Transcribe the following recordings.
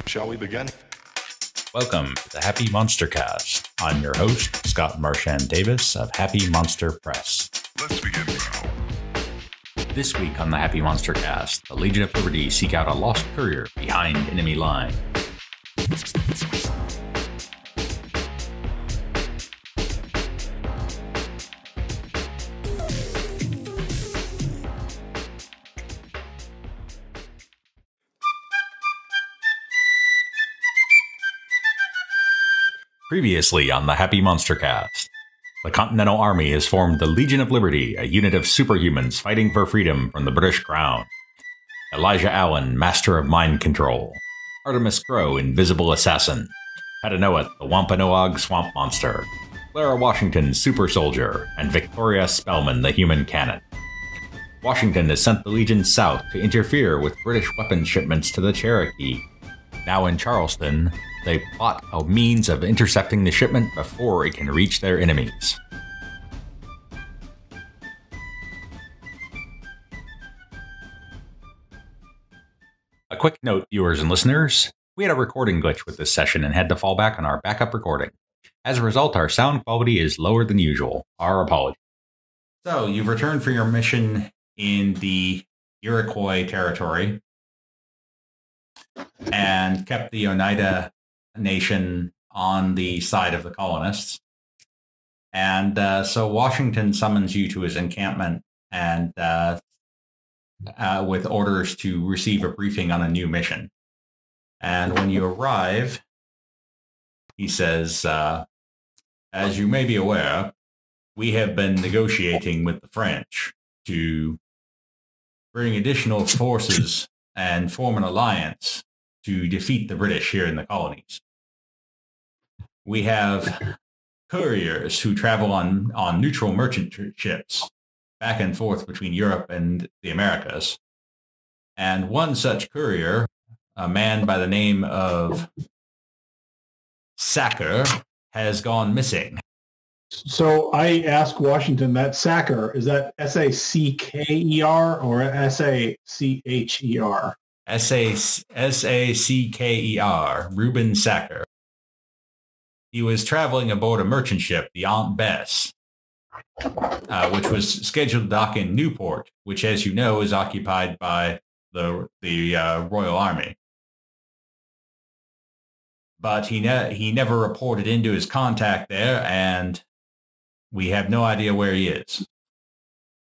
Shall we begin? Welcome to the Happy MonsterCast. I'm your host, Scott Marchand Davis of Happy Monster Press. Let's begin now. This week on the Happy MonsterCast, the Legion of Liberty seek out a lost courier behind enemy line. Previously on the Happy MonsterCast, the Continental Army has formed the Legion of Liberty, a unit of superhumans fighting for freedom from the British Crown. Elijah Allen, Master of Mind Control. Artemis Crow, Invisible Assassin. Patanoat, the Wampanoag Swamp Monster. Clara Washington, Super Soldier. And Victoria Spellman, the Human Cannon. Washington has sent the Legion south to interfere with British weapons shipments to the Cherokee. Now in Charleston, they plot a means of intercepting the shipment before it can reach their enemies. A quick note, viewers and listeners. We had a recording glitch with this session and had to fall back on our backup recording. As a result, our sound quality is lower than usual. Our apologies. So, you've returned for your mission in the Iroquois territory and kept the Oneida Nation on the side of the colonists. And so Washington summons you to his encampment and with orders to receive a briefing on a new mission. And when you arrive, he says, as you may be aware, we have been negotiating with the French to bring additional forces and form an alliance to defeat the British here in the colonies. We have couriers who travel on neutral merchant ships back and forth between Europe and the Americas. And one such courier, a man by the name of Sacker, has gone missing. So I asked Washington, that Sacker, is that S-A-C-K-E-R or S-A-C-H-E-R? S-A-C-K-E-R, Reuben Sacker. He was traveling aboard a merchant ship, the Aunt Bess, which was scheduled to dock in Newport, which, as you know, is occupied by the Royal Army. But he never reported into his contact there, and we have no idea where he is.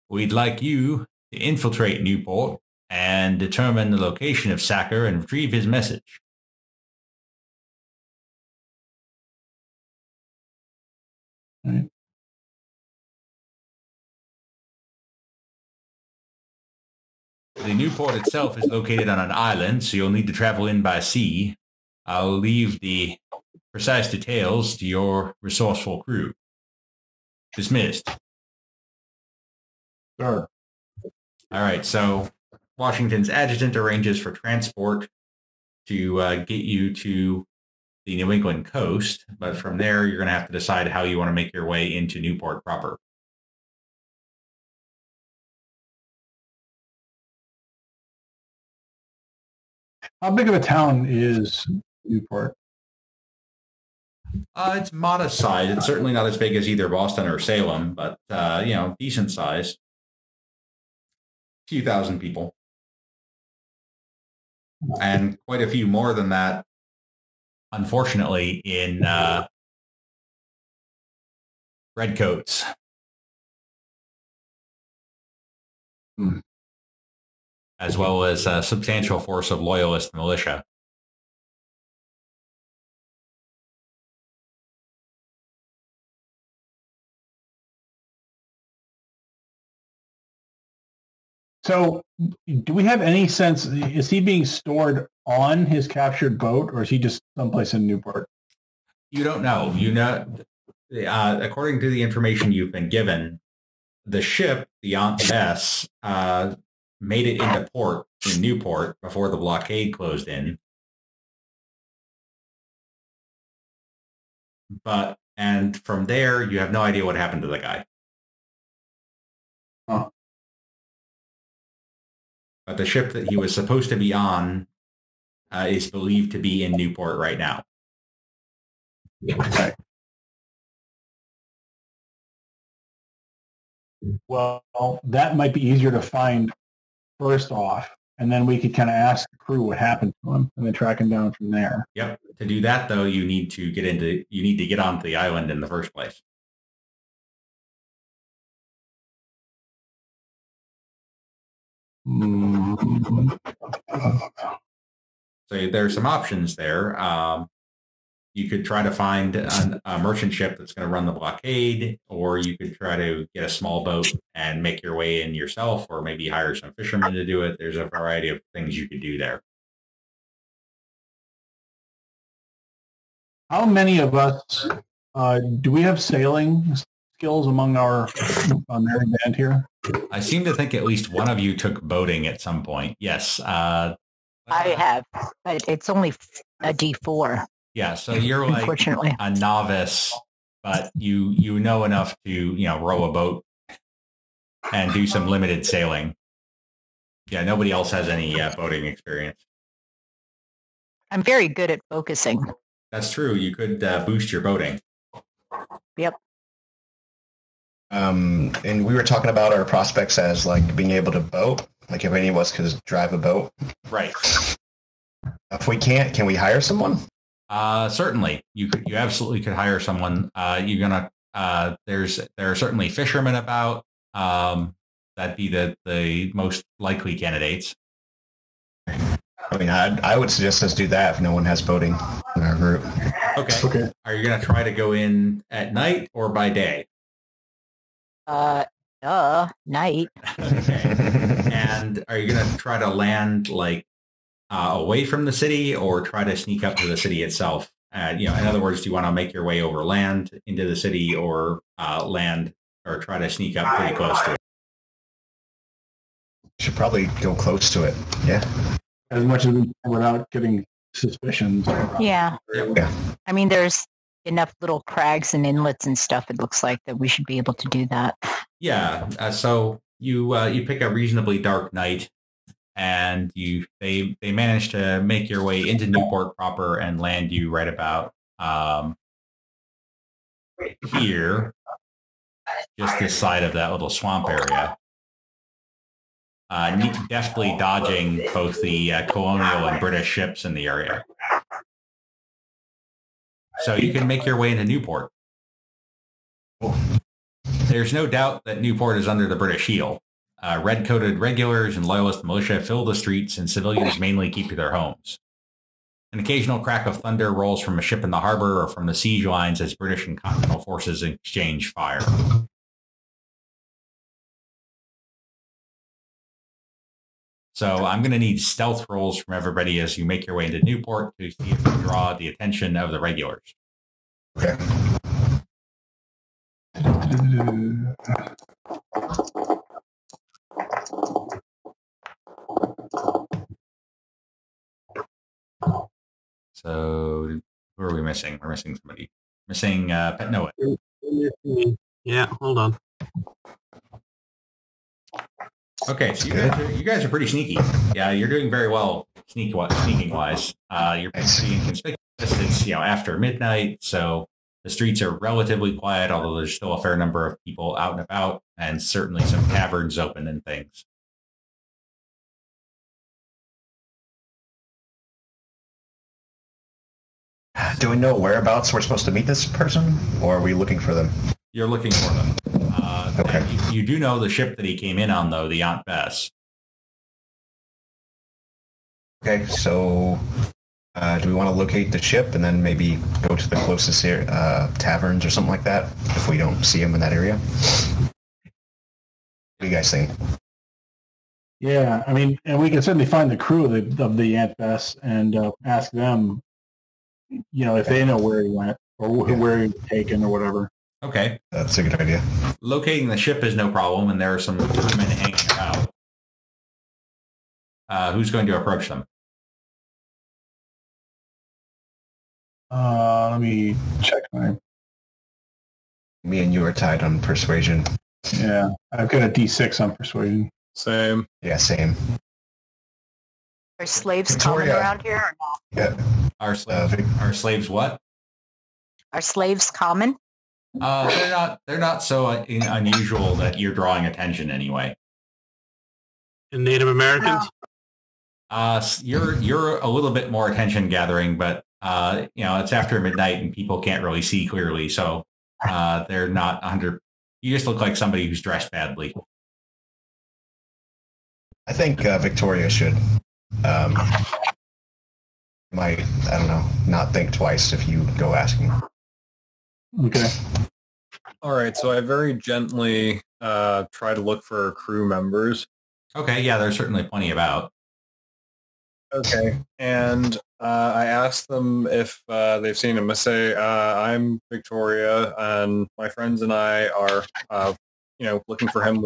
We'd like you to infiltrate Newport and determine the location of Sacker and retrieve his message. Right. The Newport itself is located on an island, so you'll need to travel in by sea. I'll leave the precise details to your resourceful crew. Dismissed. Sure. All right, so Washington's adjutant arranges for transport to get you to the New England coast, but from there you're going to have to decide how you want to make your way into Newport proper. How big of a town is Newport? It's modest size. It's certainly not as big as either Boston or Salem, but decent size. Few thousand people. And quite a few more than that, unfortunately, in redcoats. As well as a substantial force of loyalist militia. So do we have any sense, is he being stored on his captured boat, or is he just someplace in Newport? You don't know. According to the information you've been given, the ship, the Aunt Bess, made it into port in Newport before the blockade closed in. And from there, you have no idea what happened to the guy. Huh. But the ship that he was supposed to be on is believed to be in Newport right now. Okay. Well, that might be easier to find first off, and then we could kind of ask the crew what happened to him, and then track him down from there. Yep. To do that, though, you need to get onto the island in the first place. So there are some options there. You could try to find a merchant ship that's going to run the blockade, or you could try to get a small boat and make your way in yourself, or maybe hire some fishermen to do it. There's a variety of things you could do there. How many of us do we have sailing skills among our merry band here? I seem to think at least one of you took boating at some point. Yes. I have, but it's only a D4. Yeah, so you're like Unfortunately. a novice, but you know enough to row a boat and do some limited sailing. Yeah, nobody else has any boating experience. I'm very good at focusing. That's true. You could boost your boating. Yep. And we were talking about our prospects as like being able to boat, like if any of us could drive a boat. Right. If we can't, can we hire someone? Certainly, you absolutely could hire someone. There are certainly fishermen about. That'd be the most likely candidates. I mean, I would suggest us do that if no one has boating in our group. Okay. Are you going to try to go in at night or by day? Night. Okay. And are you going to try to land like away from the city, or try to sneak up to the city itself? In other words, do you want to make your way over land into the city, or land, or try to sneak up pretty close to it? Should probably go close to it. Yeah. As much as we can without getting suspicions. Yeah. Yeah. I mean, there's enough little crags and inlets and stuff. It looks like that we should be able to do that. Yeah. So you pick a reasonably dark night, and they manage to make your way into Newport proper and land you right about here, just this side of that little swamp area. Deftly dodging both the colonial and British ships in the area. So you can make your way into Newport. There's no doubt that Newport is under the British heel. Red-coated regulars and loyalist militia fill the streets, and civilians mainly keep to their homes. An occasional crack of thunder rolls from a ship in the harbor or from the siege lines as British and Continental forces exchange fire. So I'm going to need stealth rolls from everybody as you make your way into Newport to see if you draw the attention of the regulars. Okay. So who are we missing? We're missing somebody. Missing Pet Noah. Yeah, hold on. Okay, so you guys are pretty sneaky. Yeah, you're doing very well sneaking wise. You're pretty inconspicuous. It's after midnight, so the streets are relatively quiet, although there's still a fair number of people out and about, and certainly some taverns open and things. Do we know whereabouts we're supposed to meet this person, or are we looking for them? You're looking for them. Okay. You do know the ship that he came in on, though, the Aunt Bess. Okay, so do we want to locate the ship and then maybe go to the closest taverns or something like that if we don't see them in that area? What do you guys think? Yeah, I mean, and we can certainly find the crew of the Aunt Bess and ask them, if they know where he went or where he was taken or whatever. Okay. That's a good idea. Locating the ship is no problem, and there are some crewmen hanging about. Who's going to approach them? Let me check Me and you are tied on persuasion. Yeah, I've got a D6 on persuasion. Same. Yeah, same. Are slaves common Victoria. around here or not? Yeah. Our slaves what? Are slaves common? They're not so unusual that you're drawing attention anyway. And Native Americans? You're a little bit more attention gathering, but it's after midnight and people can't really see clearly, so they're not 100. You just look like somebody who's dressed badly. I think Victoria should. Might, I don't know, not think twice if you go asking. Okay. All right, so I very gently try to look for crew members. Okay, yeah, there's certainly plenty about. Okay, and I asked them if they've seen him. I say, I'm Victoria, and my friends and I are, looking for him.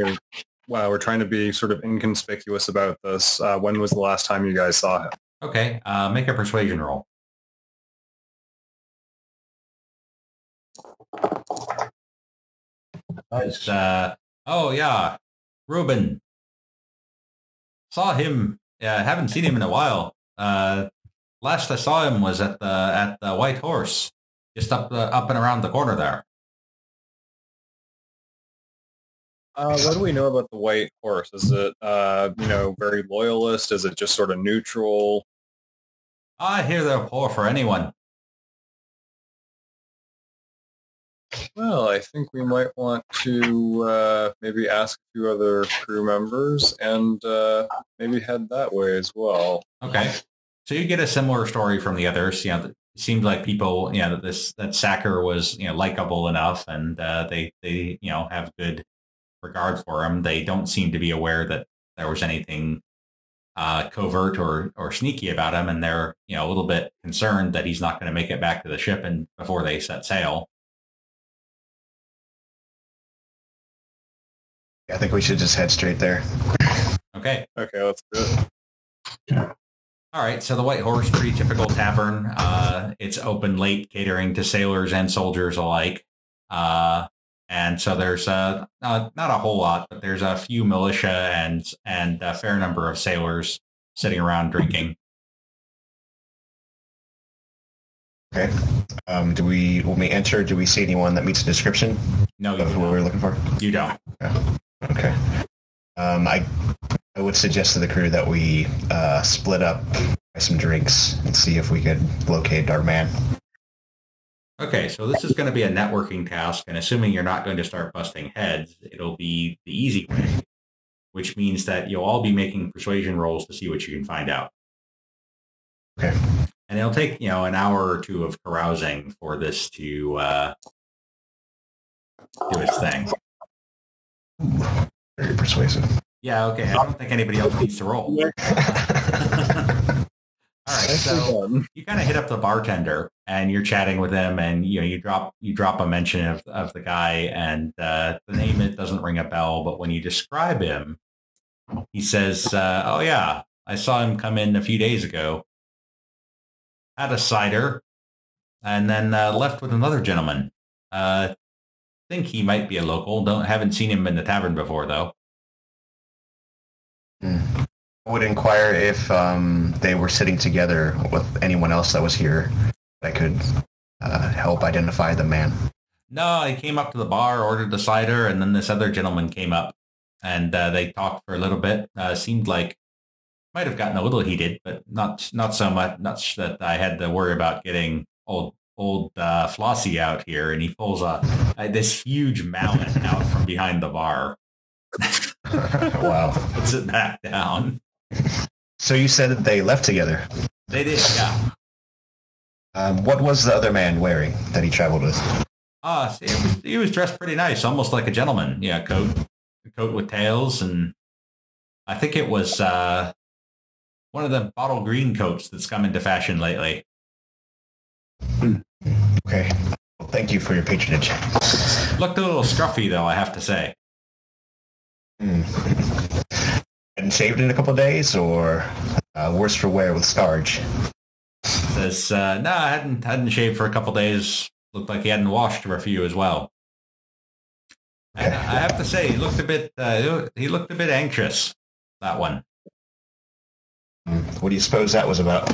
We're trying to be sort of inconspicuous about this. When was the last time you guys saw him? Okay, make a persuasion roll. Nice. Oh yeah, Ruben. Saw him. Haven't seen him in a while. Last I saw him was at the White Horse, just up and around the corner there. What do we know about the White Horse? Is it, very loyalist? Is it just sort of neutral? I hear they're poor for anyone. Well, I think we might want to maybe ask a few other crew members and maybe head that way as well. Okay. So you get a similar story from the others. It seemed like people, that Sacker was, likable enough, and they have good regard for him. They don't seem to be aware that there was anything covert or sneaky about him, and they're, a little bit concerned that he's not going to make it back to the ship and before they set sail. I think we should just head straight there. Okay. Okay, let's do it. Yeah. All right, so the White Horse, pretty typical tavern. It's open late, catering to sailors and soldiers alike. And so there's not a whole lot, but there's a few militia and a fair number of sailors sitting around drinking. Okay. When we enter, do we see anyone that meets the description No, you of who we're looking for? You don't. Yeah. Okay. I would suggest to the crew that we split up, buy some drinks, and see if we could locate our man. Okay, so this is going to be a networking task, and assuming you're not going to start busting heads, it'll be the easy way, which means that you'll all be making persuasion rolls to see what you can find out. Okay. And it'll take, an hour or two of carousing for this to do its thing. Very persuasive. Yeah, okay. I don't think anybody else needs to roll. All right, so you kind of hit up the bartender, and you're chatting with him, and you drop a mention of the guy, and the name, it doesn't ring a bell, but when you describe him, he says, "Oh yeah, I saw him come in a few days ago. Had a cider, and then left with another gentleman. Think he might be a local. Haven't seen him in the tavern before, though." I would inquire if they were sitting together with anyone else that was here that could help identify the man. No, he came up to the bar, ordered the cider, and then this other gentleman came up, and they talked for a little bit. Seemed like might have gotten a little heated, but not so much that I had to worry about getting old Flossie out here. And he pulls this huge mallet out from behind the bar. Wow. Puts it back down. So you said that they left together. They did, yeah. What was the other man wearing that he traveled with? He was dressed pretty nice, almost like a gentleman. Yeah, coat with tails, and I think it was one of the bottle green coats that's come into fashion lately. Okay. Well, thank you for your patronage. Looked a little scruffy, though, I have to say. Hadn't shaved in a couple of days, or worse for wear with Savge? Says, no, I hadn't shaved for a couple days. Looked like he hadn't washed for a few as well. Okay. I have to say, he looked a bit anxious, that one. What do you suppose that was about?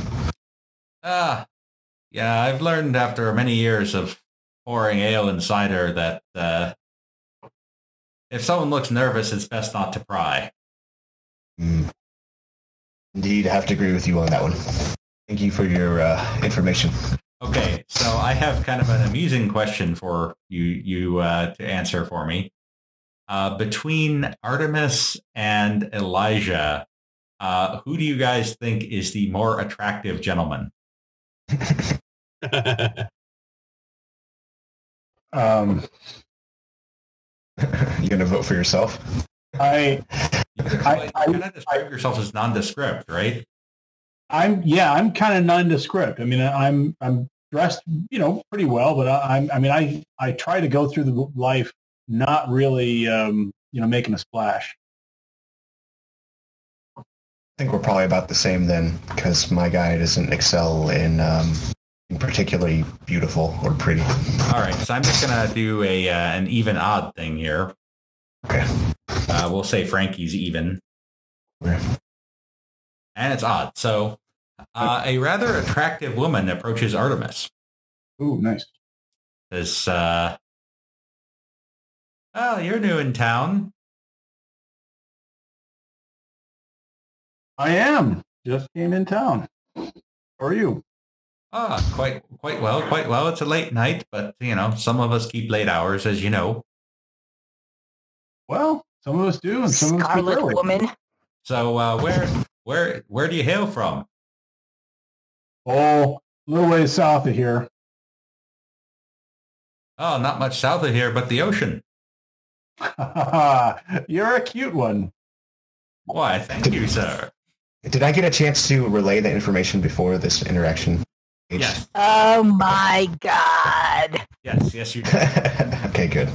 Yeah, I've learned after many years of pouring ale and cider that if someone looks nervous, it's best not to pry. Indeed, I have to agree with you on that one. Thank you for your information. Okay, so I have kind of an amusing question for you to answer for me. Between Artemis and Elijah, who do you guys think is the more attractive gentleman? You gonna vote for yourself? I cannot describe yourself as nondescript, right? I'm kind of nondescript. I mean, I'm dressed, pretty well, but I try to go through the life not really, making a splash. I think we're probably about the same then, because my guy doesn't excel in particularly beautiful or pretty. All right, so I'm just gonna do an even odd thing here. Okay. We'll say Frankie's even. Okay. And it's odd. So a rather attractive woman approaches Artemis. Ooh, nice. Says, "Oh, you're new in town." I am. Just came in town. How are you? Quite well. It's a late night, but some of us keep late hours, as you know. Well, some of us do, and some of us keep Scarlet early. woman. So where do you hail from? Oh, a little ways south of here. Oh, not much south of here, but the ocean. You're a cute one. Why, thank you, sir. Did I get a chance to relay the information before this interaction? Yes. Oh my God. Yes, you did. Okay, good.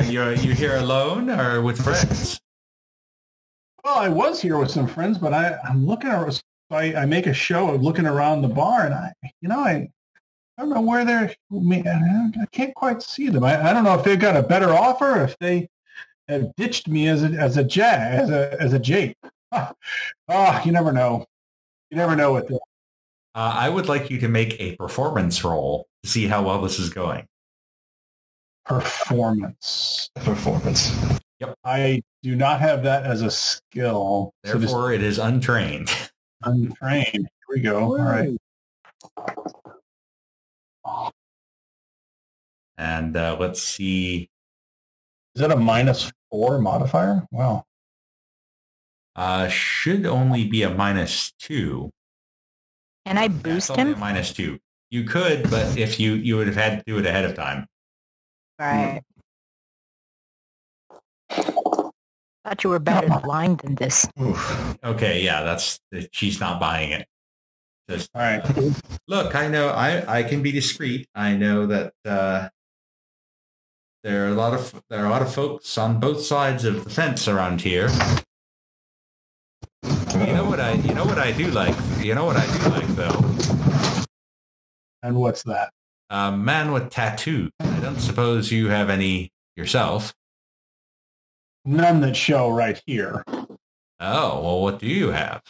You here alone or with friends? Well, I was here with some friends, but I'm looking at. I make a show of looking around the bar, and I don't know where they're. I can't quite see them. I don't know if they've got a better offer, or if they have ditched me as a Jake. You never know. You never know with this. I would like you to make a performance roll to see how well this is going. Performance. Yep. I do not have that as a skill. Therefore, it is untrained. Untrained. Here we go. All right. And let's see. Is that a -4 modifier? Wow. Should only be a -2. Can I Yeah, boost it's only him? a -2. You could, but if you would have had to do it ahead of time. Right. Thought you were better blind than this. Oof. Okay, yeah, she's not buying it. Just, All right. look, I know I can be discreet. I know that there are a lot of folks on both sides of the fence around here. You know what I do like. You know what I do like though. And what's that? A man with tattoos. I don't suppose you have any yourself. None that show right here. Oh, well, what do you have?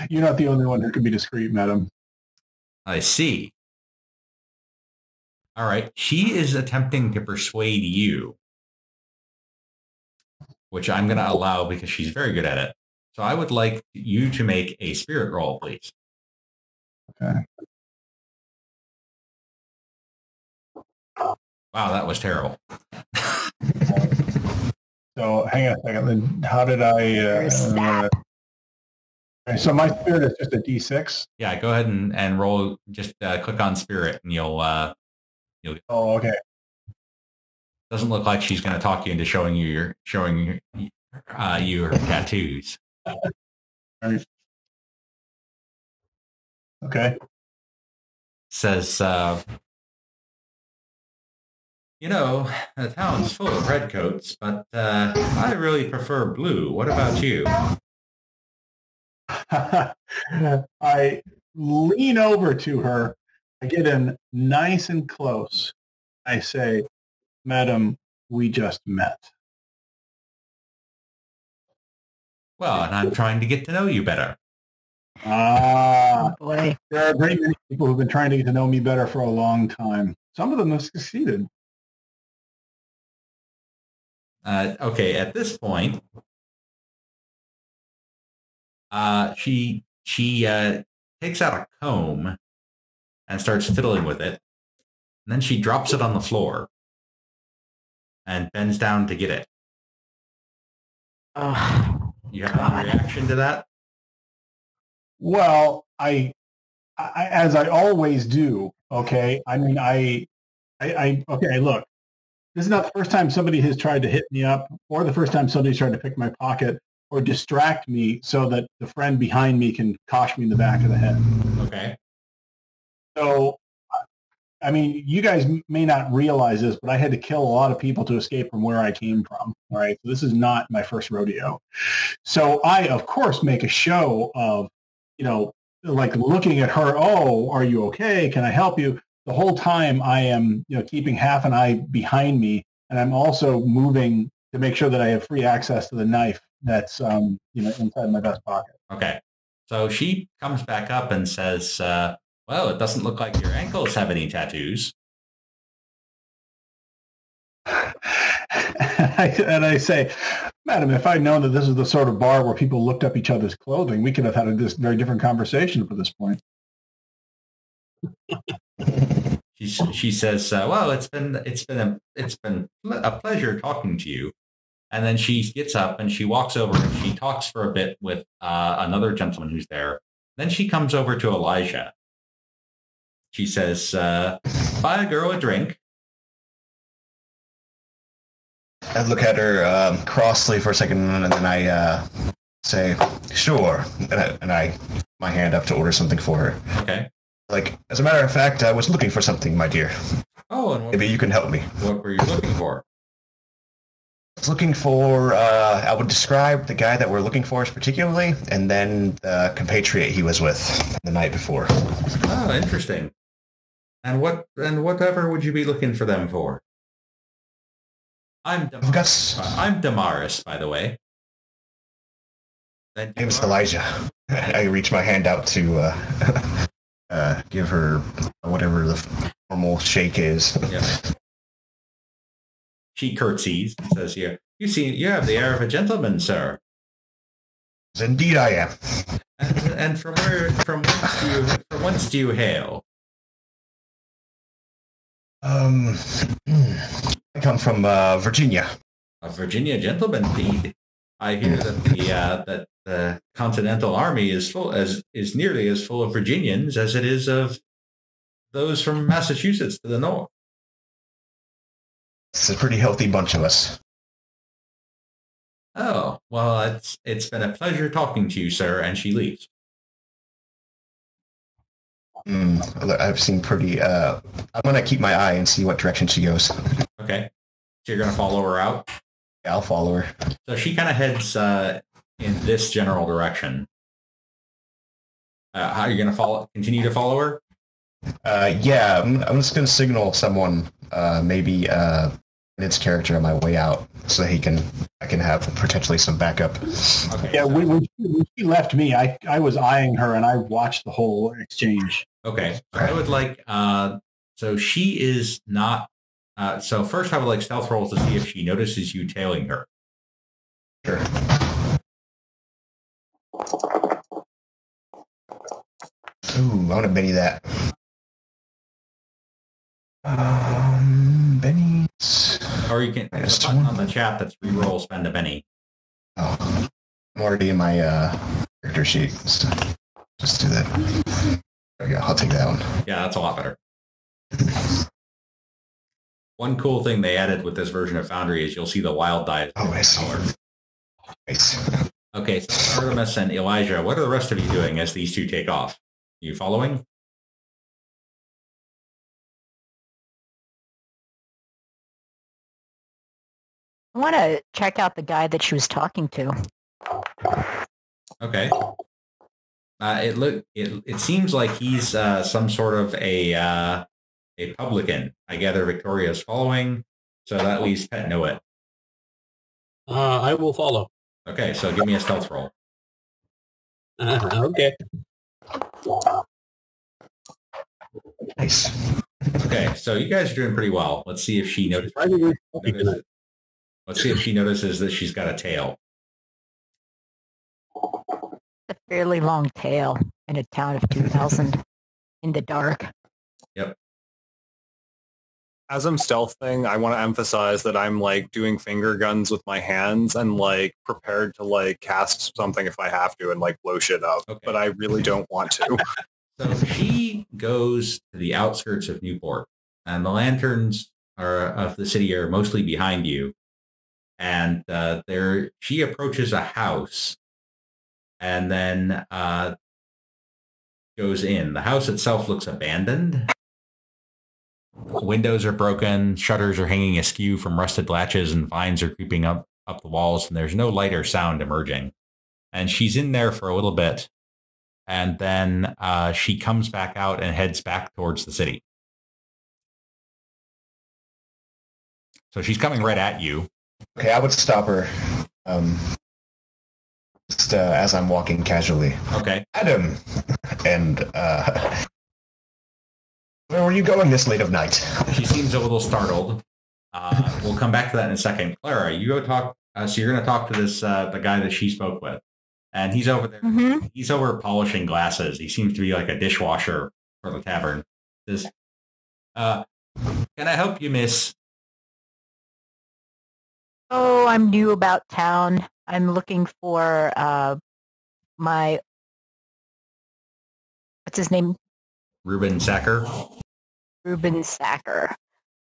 You're not the only one who can be discreet, madam. I see. All right. She is attempting to persuade you, which I'm going to allow because she's very good at it. So I would like you to make a spirit roll, please. Okay. Wow, that was terrible. So hang on a second. Then how did I? So my spirit is just a D6. Yeah, go ahead and roll. Just click on spirit, and you'll. Oh, okay. Doesn't look like she's going to talk you into showing you her tattoos. Right. Okay. Says, the town's full of redcoats, but I really prefer blue. What about you? I lean over to her. I get in nice and close. I say, "Madam, we just met." Well, and I'm trying to get to know you better. Ah, Boy. there are very many people who've been trying to get to know me better for a long time. Some of them have succeeded. Okay, at this point, she takes out a comb and starts fiddling with it. And then she drops it on the floor and bends down to get it. Oh, You have any reaction to that? Well, I as I always do. Okay, I mean, okay. Look, this is not the first time somebody has tried to hit me up, or the first time somebody's tried to pick my pocket or distract me so that the friend behind me can cosh me in the back of the head. Okay. So, I mean, you guys may not realize this, but I had to kill a lot of people to escape from where I came from. All right, so this is not my first rodeo. So I, of course, make a show of, like looking at her. Oh, are you okay? Can I help you? The whole time I am, keeping half an eye behind me, and I'm also moving to make sure that I have free access to the knife that's, inside my vest pocket. Okay. So she comes back up and says, well, it doesn't look like your ankles have any tattoos. And I say, Madam, if I'd known that this is the sort of bar where people looked up each other's clothing, we could have had a very different conversation for this point. She says, well, it's been a pleasure talking to you. And then she gets up and she walks over and she talks for a bit with another gentleman who's there. Then she comes over to Elijah. She says, buy a girl a drink. I look at her crossly for a second, and then I say, sure. And I my hand up to order something for her. Okay. Like, as a matter of fact, I was looking for something, my dear. Oh, and maybe you can help me. What were you looking for? I was looking for, I would describe the guy that we're looking for particularly, and then the compatriot he was with the night before. Oh, interesting. And whatever would you be looking for them for? I'm Damaris, by the way. My name is Elijah. I reach my hand out to give her whatever the formal shake is. Yeah. She curtsies and says, "You have the air of a gentleman, sir." Indeed, I am. And from whence do you hail? I come from Virginia. A Virginia gentleman, indeed. I hear that the Continental Army is nearly as full of Virginians as it is of those from Massachusetts to the north. It's a pretty healthy bunch of us. Oh, well, it's been a pleasure talking to you, sir, and she leaves. I've seen pretty... I'm going to keep my eye and see what direction she goes. Okay. So you're going to follow her out? Yeah, I'll follow her. So she kind of heads in this general direction. How are you going to continue to follow her? Yeah, I'm just going to signal someone, maybe in its character on my way out, so I can have potentially some backup. Okay. Yeah, when she left me, I was eyeing her and I watched the whole exchange. Okay, so I would like. So she is not. So first, I would like stealth rolls to see if she notices you tailing her. Sure. Ooh, I want to Benny that. Benny's. Or you can there's a button on the chat that's reroll spend a Benny. Oh, I'm already in my character sheet. So just do that. There we go. I'll take that one. Yeah, that's a lot better. One cool thing they added with this version of Foundry is you'll see the wild die. Oh, I see. Nice. Okay, so Artemis and Elijah, what are the rest of you doing as these two take off? Are you following? I want to check out the guy that she was talking to. Okay. It seems like he's some sort of a publican. I gather Victoria's following, so that leaves Pet know it. I will follow. Okay, so give me a stealth roll. Okay. Nice. Okay, so you guys are doing pretty well. Let's see if she notices. Let's see if she notices that she's got a tail. A fairly long tail in a town of 2,000 in the dark. Yep. As I'm stealthing, I want to emphasize that I'm like doing finger guns with my hands and like prepared to like cast something if I have to and like blow shit up. Okay. But I really don't want to. So she goes to the outskirts of Newport, and the lanterns of the city are mostly behind you. And she approaches a house, and then goes in. The house itself looks abandoned. Windows are broken, shutters are hanging askew from rusted latches, and vines are creeping up the walls, and there's no light or sound emerging. And she's in there for a little bit, and then she comes back out and heads back towards the city. So she's coming right at you. Okay, I would stop her just as I'm walking casually. Okay. Adam! And where were you going this late of night? She seems a little startled. We'll come back to that in a second. Clara, you go talk. So you're going to talk to this the guy that she spoke with, and he's over there. Mm-hmm. He's over polishing glasses. He seems to be like a dishwasher for the tavern. Says, "Can I help you, miss?" Oh, I'm new about town. I'm looking for what's his name? Reuben Sacker. Reuben Sacker.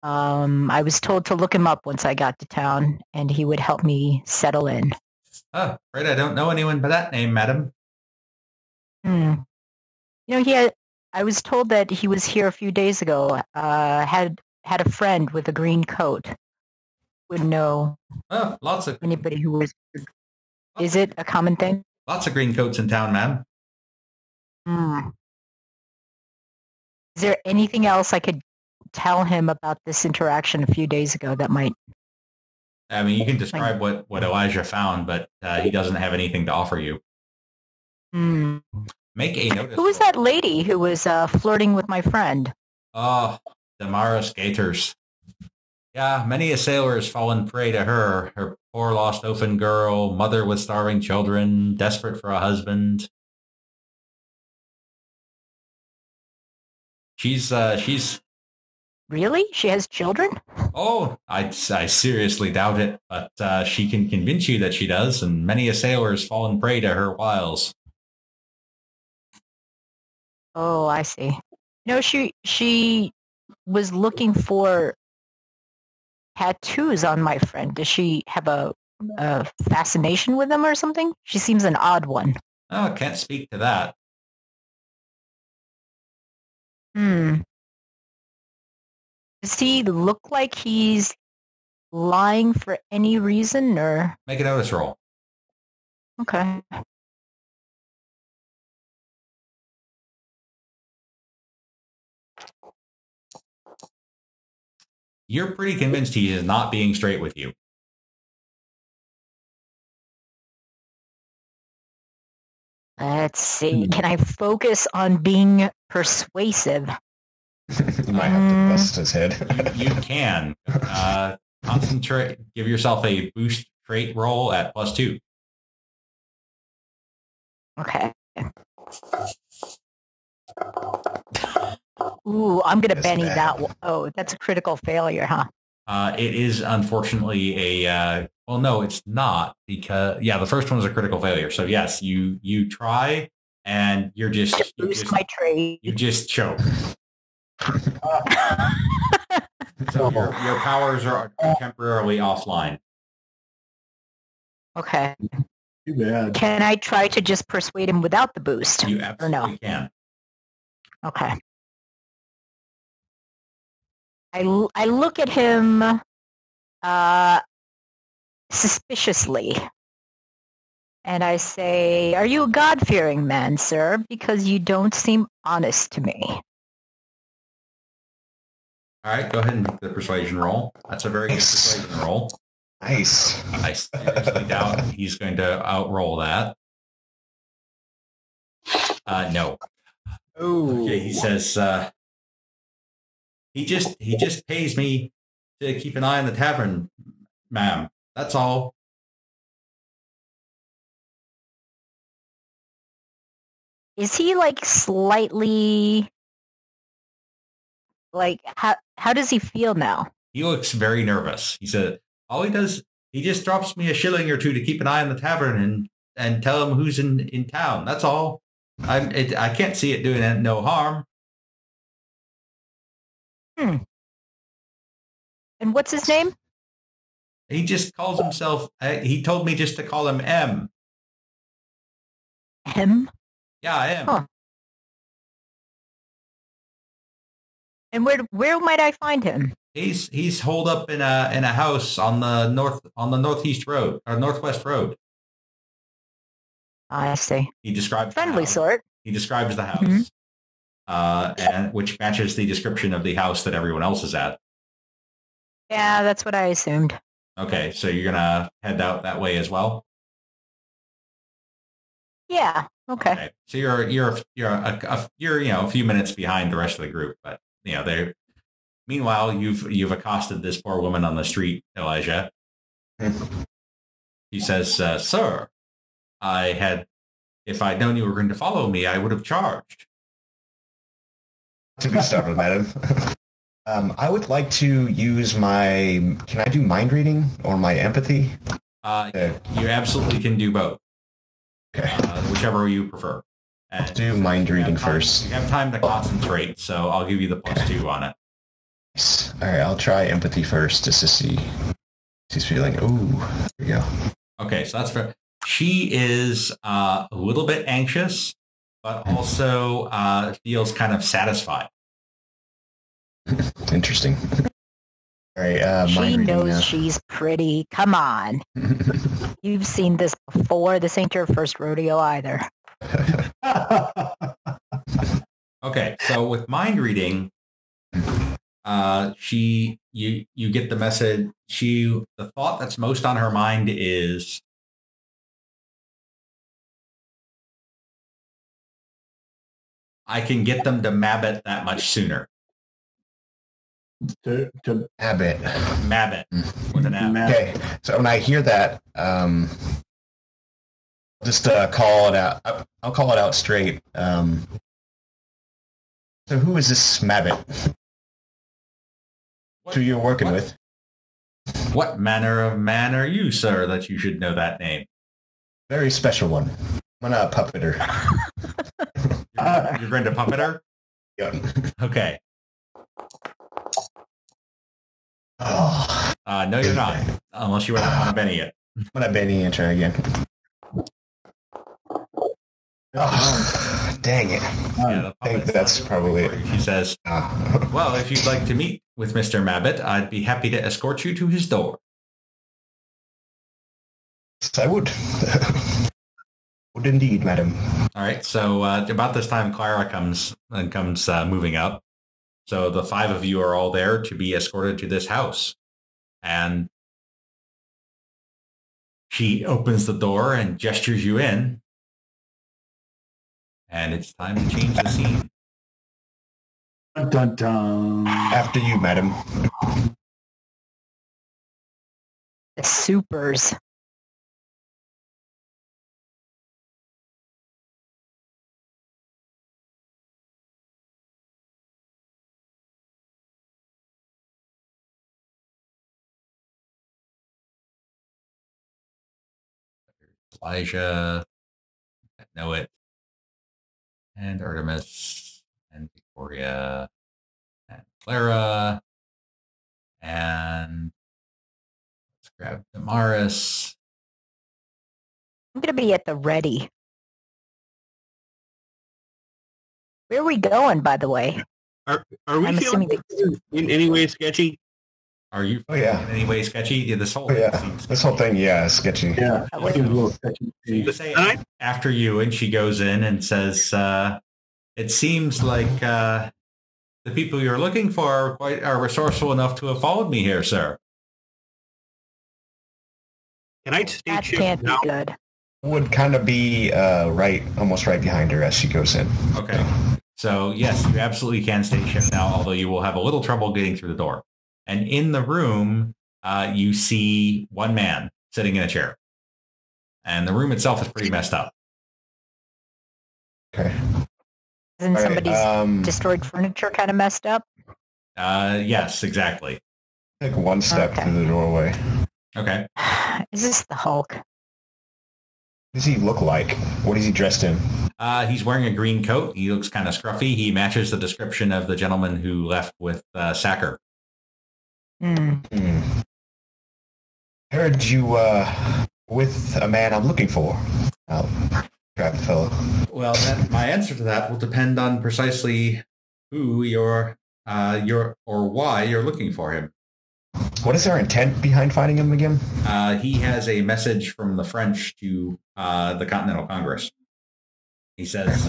I was told to look him up once I got to town, and he would help me settle in. Oh, right. I don't know anyone by that name, madam. You know, I was told that he was here a few days ago. Had a friend with a green coat. Would know Oh, lots of anybody who was. Is it a common thing? lots of green coats in town, ma'am. Is there anything else I could tell him about this interaction a few days ago that might? I mean, you can describe what Elijah found, but he doesn't have anything to offer you. Make a notice. Who was that lady who was flirting with my friend? Oh, Damaris Gators. Yeah, many a sailor has fallen prey to her. Her poor lost orphan girl, mother with starving children, desperate for a husband. She's Really? She has children? oh, I seriously doubt it, but she can convince you that she does, and many a sailor has fallen prey to her wiles. Oh, I see. No, she was looking for tattoos on my friend. Does she have a fascination with them or something? She seems an odd one. Oh, can't speak to that. Does he look like he's lying for any reason, or? Make a notice roll. Okay. You're pretty convinced he is not being straight with you. Let's see. Can I focus on being persuasive? You might have to bust his head. You can. Concentrate. Give yourself a boost trait roll at +2. Okay. Ooh, I'm going to Benny that one. Oh, that's a critical failure, huh? It is unfortunately a, well, no, it's not, because, yeah, the first one was a critical failure. So yes, you try and you're just, my trade. You just choke. So your powers are temporarily offline. Okay. Too bad. Can I try to just persuade him without the boost? You or no? absolutely can. Okay. I look at him suspiciously, and I say, "Are you a God-fearing man, sir? Because you don't seem honest to me." All right, go ahead and make the persuasion roll. That's a very good persuasion roll. Nice. I seriously doubt he's going to outroll that. No. Oh, Okay, he says he just pays me to keep an eye on the tavern, ma'am. That's all. Is he like slightly like how does he feel now? He looks very nervous. He said all he does, he just drops me a shilling or two to keep an eye on the tavern and tell him who's in town. That's all. I can't see it doing no harm. And what's his name? He just calls himself. He told me just to call him M. M? Yeah, I am. Huh. And where might I find him? He's holed up in a house on the northeast road or northwest road. I see. He describes Friendly sort. He describes the house, and which matches the description of the house that everyone else is at. Yeah, that's what I assumed. Okay, so you're gonna head out that way as well. Yeah. Okay. So you're a few minutes behind the rest of the group, but they. Meanwhile, you've accosted this poor woman on the street, Elijah. He says, "Sir, if I'd known you were going to follow me, I would have charged." To be started, madam. I would like to use my. Can I do mind reading or my empathy? You absolutely can do both. Okay. Whichever you prefer. Let's do mind reading first. You have time to concentrate, so I'll give you the +2 on it. Nice. All right, I'll try empathy first just to see. She's feeling. Ooh, there we go. Okay, so that's fair. She is a little bit anxious, but also feels kind of satisfied. Interesting. All right, she mind knows reading, she's pretty. Come on. You've seen this before. This ain't your first rodeo either. Okay, so with mind reading, you get the message. The thought that's most on her mind is I can get them to Mabbit that much sooner. to Abbott. Mabbit with an M. Okay, so when I hear that, just call it out. I'll call it out straight. So who is this Mabbit? Who you're working with? What manner of man are you, sir, that you should know that name? Very special one. I'm gonna puppet her. You're going to puppet her? Yep. Okay. Oh, No, you're not. Unless you want to Benny it. I'm gonna Benny and try again. Oh, dang it. Yeah, I think that's probably it. She says, well, if you'd like to meet with Mr. Mabbit, I'd be happy to escort you to his door. I would. Would indeed, madam. All right. So about this time, Clara comes moving up. So the 5 of you are all there to be escorted to this house. And she opens the door and gestures you in. And it's time to change the scene. Dun, dun, dun. After you, madam. The supers. Elijah, Know It, and Artemis, and Victoria, and Clara, and let's grab Damaris. I'm going to be at the ready. Where are we going, by the way? Are we I'm feeling assuming in any way sketchy? Are you Oh, yeah. in any way sketchy? Yeah, this whole Oh, yeah. thing seems This whole thing, yeah, is sketchy. Yeah, Oh, it seems a little sketchy. You say Alright. after you, and she goes in and says, it seems like the people you're looking for are resourceful enough to have followed me here, sir. Can I stay That shift can't be now? good. Would kind of be almost right behind her as she goes in. Okay. So, yes, you absolutely can stay shift now, although you will have a little trouble getting through the door. And in the room, you see one man sitting in a chair. And the room itself is pretty messed up. Okay. Isn't All right, somebody's destroyed furniture kind of messed up? Yes, exactly. Take one step Okay. through the doorway. Okay. Is this the Hulk? What does he look like? What is he dressed in? He's wearing a green coat. He looks kind of scruffy. He matches the description of the gentleman who left with Sacker. Hmm. Heard you with a man I'm looking for. I'll grab the fellow. Well, my answer to that will depend on precisely who you're or why you're looking for him. What is our intent behind finding him again? He has a message from the French to the Continental Congress. He says,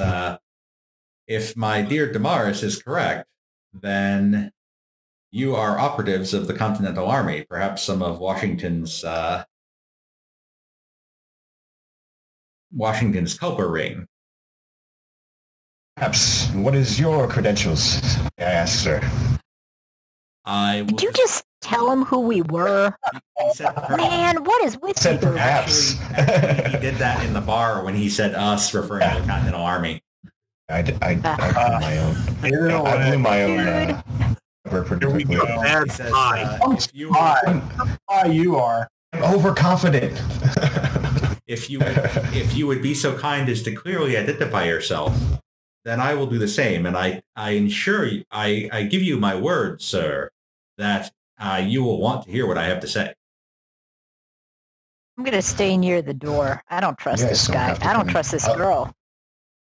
if my dear Damaris is correct, then you are operatives of the Continental Army, perhaps some of Washington's Culper ring. Perhaps. What is your credentials? I asked, sir. Did you just tell him who we were? He said, Man, what is with Said you? perhaps. Actually, he did that in the bar when he said us, referring to the Continental Army. I blew my own. Either I blew way, my own cover pretty Here we quickly. go. He Bad says, spy. if you Why you are. I'm overconfident. if you would be so kind as to clearly identify yourself, then I will do the same. And I ensure you, I give you my word, sir, that you will want to hear what I have to say. I'm going to stay near the door. I don't trust You guys this don't guy. have to I don't come in. trust this girl.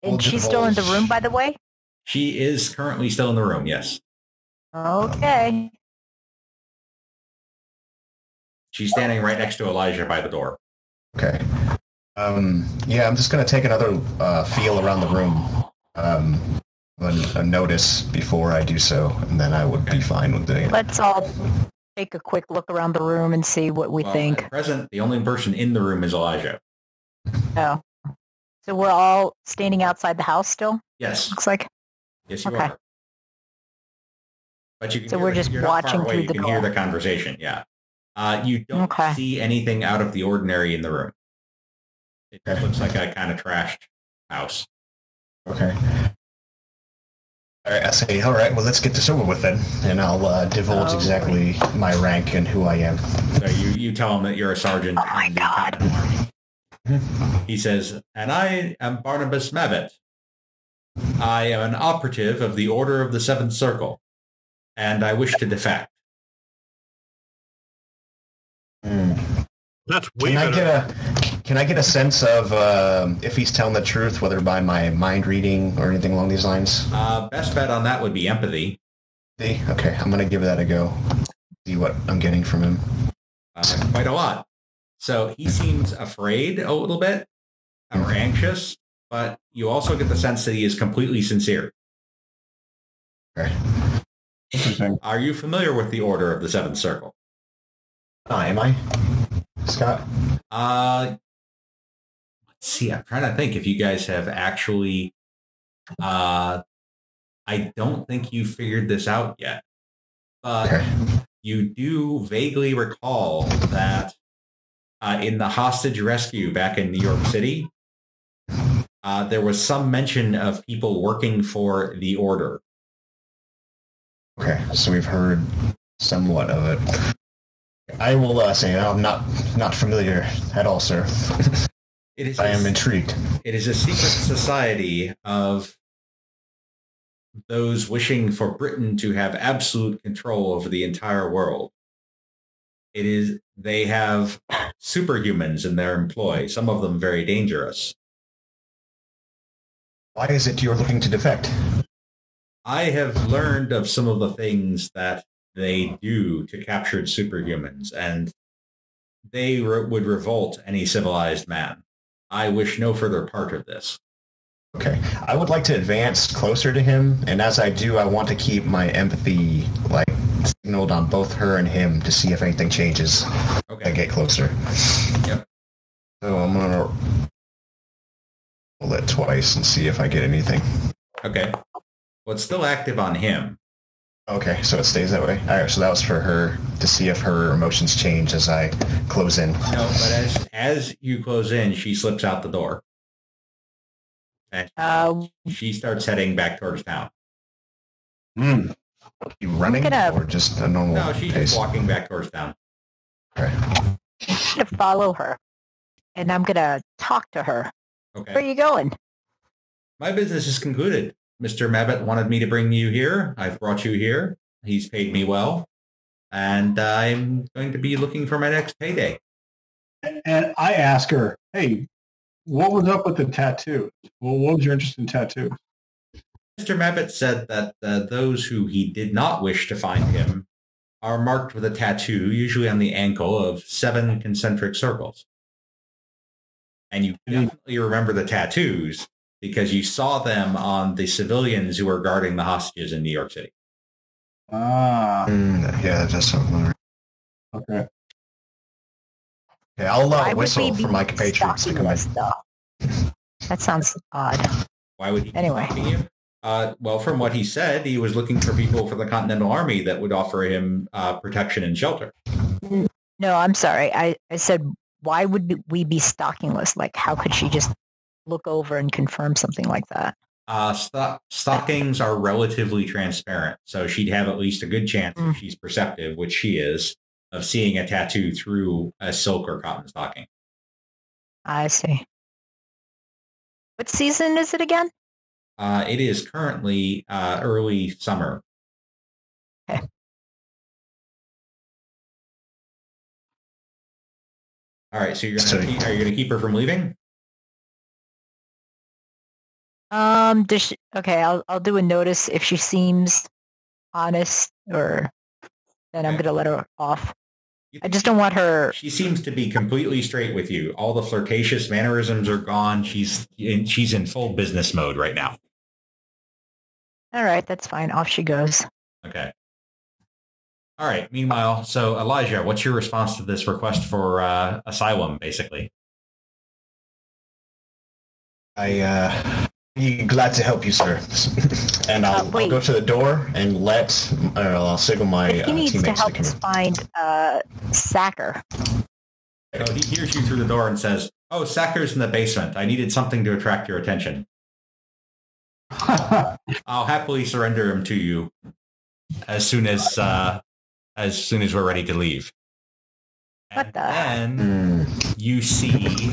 We'll And she's still in the divulge. room, by the way? She is currently still in the room, yes. Okay. She's standing right next to Elijah by the door. Okay. Yeah, I'm just going to take another feel around the room. A notice before I do so, and then I would be fine with doing it. Let's all take a quick look around the room and see what we Well, think. at present, the only person in the room is Elijah. Oh. So we're all standing outside the house still, Yes, looks like? yes, you Okay. are. But you can So hear we're just you're not far watching away. through You the can hear door. the conversation. Yeah. You don't Okay. see anything out of the ordinary in the room. It Okay. looks like a kind of trashed house. Okay. All right, I say, all right, well, let's get this over with then, and I'll divulge Oh, exactly my rank and who I am. So you tell him that you're a sergeant Oh my in the God. Continental Army. He says, and I am Barnabas Mabbott. I am an operative of the Order of the Seventh Circle, and I wish to defect. That's way Can I better. can I get a sense of if he's telling the truth, whether by my mind reading or anything along these lines? Best bet on that would be empathy. See? Okay, I'm gonna give that a go. See what I'm getting from him. Quite a lot. So he seems afraid a little bit or anxious, but you also get the sense that he is completely sincere. Okay. Interesting. Are you familiar with the Order of the Seventh Circle? Am I? Scott? Let's see. I'm trying to think if you guys have actually. I don't think you figured this out yet, but Okay. you do vaguely recall that in the hostage rescue back in New York City, there was some mention of people working for the Order. Okay, so we've heard somewhat of it. I will say I'm not familiar at all, sir. It is. I am intrigued. It is a secret society of those wishing for Britain to have absolute control over the entire world. It is. They have superhumans in their employ. Some of them very dangerous. Why is it you're looking to defect? I have learned of some of the things that they do to captured superhumans, and they would revolt any civilized man. I wish no further part of this. Okay. I would like to advance closer to him, and as I do, I want to keep my empathy, like, signaled on both her and him to see if anything changes as I get closer. Yep. So I'm going to roll it twice and see if I get anything. Okay. Well, it's still active on him. Okay, so it stays that way. All right, so that was for her to see if her emotions change as I close in. No, but as you close in, she slips out the door. And she starts heading back towards town. You running or just a normal No, she's pace? just walking back towards town. Okay. I'm going to follow her, and I'm going to talk to her. Okay. Where are you going? My business is concluded. Mr. Mabbott wanted me to bring you here. I've brought you here. He's paid me well. And I'm going to be looking for my next payday. And I ask her, hey, what was up with the tattoo? Well, what was your interest in tattoos? Mr. Mabbott said that those who he did not wish to find him are marked with a tattoo, usually on the ankle, of 7 concentric circles. And you definitely remember the tattoos because you saw them on the civilians who were guarding the hostages in New York City. Ah. Yeah, that does sound familiar. Okay. Okay, I'll Why whistle would we for be my compatriots to come in. stalking us, though? That sounds odd. Why would he be Anyway. stalking you? Well, from what he said, he was looking for people for the Continental Army that would offer him protection and shelter. No, I'm sorry. I said, why would we be stalking us? Like, how could she just look over and confirm something like that? Stockings are relatively transparent, so she'd have at least a good chance, if she's perceptive, which she is, of seeing a tattoo through a silk or cotton stocking. I see. What season is it again? It is currently early summer. Okay. All right, so are you going to keep her from leaving? Okay, I'll do a notice if she seems honest, or then I'm gonna let her off. I just don't want her. She seems to be completely straight with you. All the flirtatious mannerisms are gone. She's in full business mode right now. All right, that's fine. Off she goes. Okay. All right. Meanwhile, so Elijah, what's your response to this request for asylum, basically? I'm glad to help you, sir. And I'll go to the door and I'll signal my he needs teammates to help come us in. find Sacker. So he hears you through the door and says, "Oh, Sacker's in the basement. I needed something to attract your attention. I'll happily surrender him to you as soon as we're ready to leave." What and then you see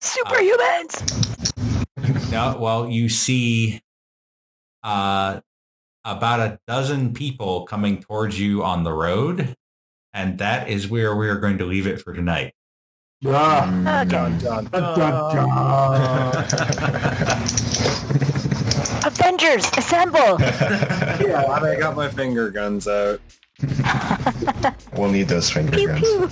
superhumans. No, well, you see about a dozen people coming towards you on the road, and that is where we are going to leave it for tonight. Avengers, assemble! Yeah, I got my finger guns out. We'll need those finger Pew, guns. pew.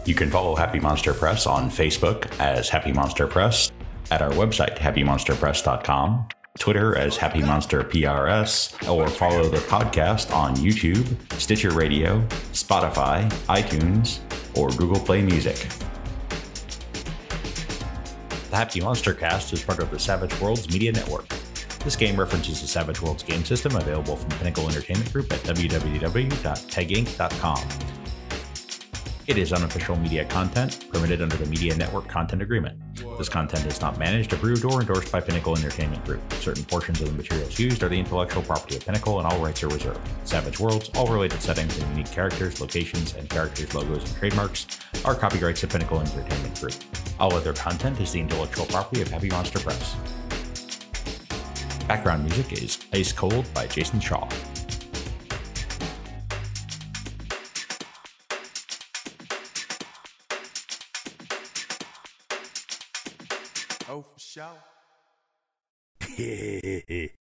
You can follow Happy Monster Press on Facebook as Happy Monster Press, at our website, happymonsterpress.com, Twitter as Happy Monster PRS, or follow the podcast on YouTube, Stitcher Radio, Spotify, iTunes, or Google Play Music. The Happy Monster Cast is part of the Savage Worlds Media Network. This game references the Savage Worlds game system available from Pinnacle Entertainment Group at www.peginc.com. It is unofficial media content permitted under the Media Network Content Agreement. This content is not managed, approved, or endorsed by Pinnacle Entertainment Group. Certain portions of the materials used are the intellectual property of Pinnacle and all rights are reserved. Savage Worlds, all related settings and unique characters, locations, and characters, logos, and trademarks are copyrights of Pinnacle Entertainment Group. All other content is the intellectual property of Happy Monster Press. Background music is Ice Cold by Jason Shaw. Oh, for sure.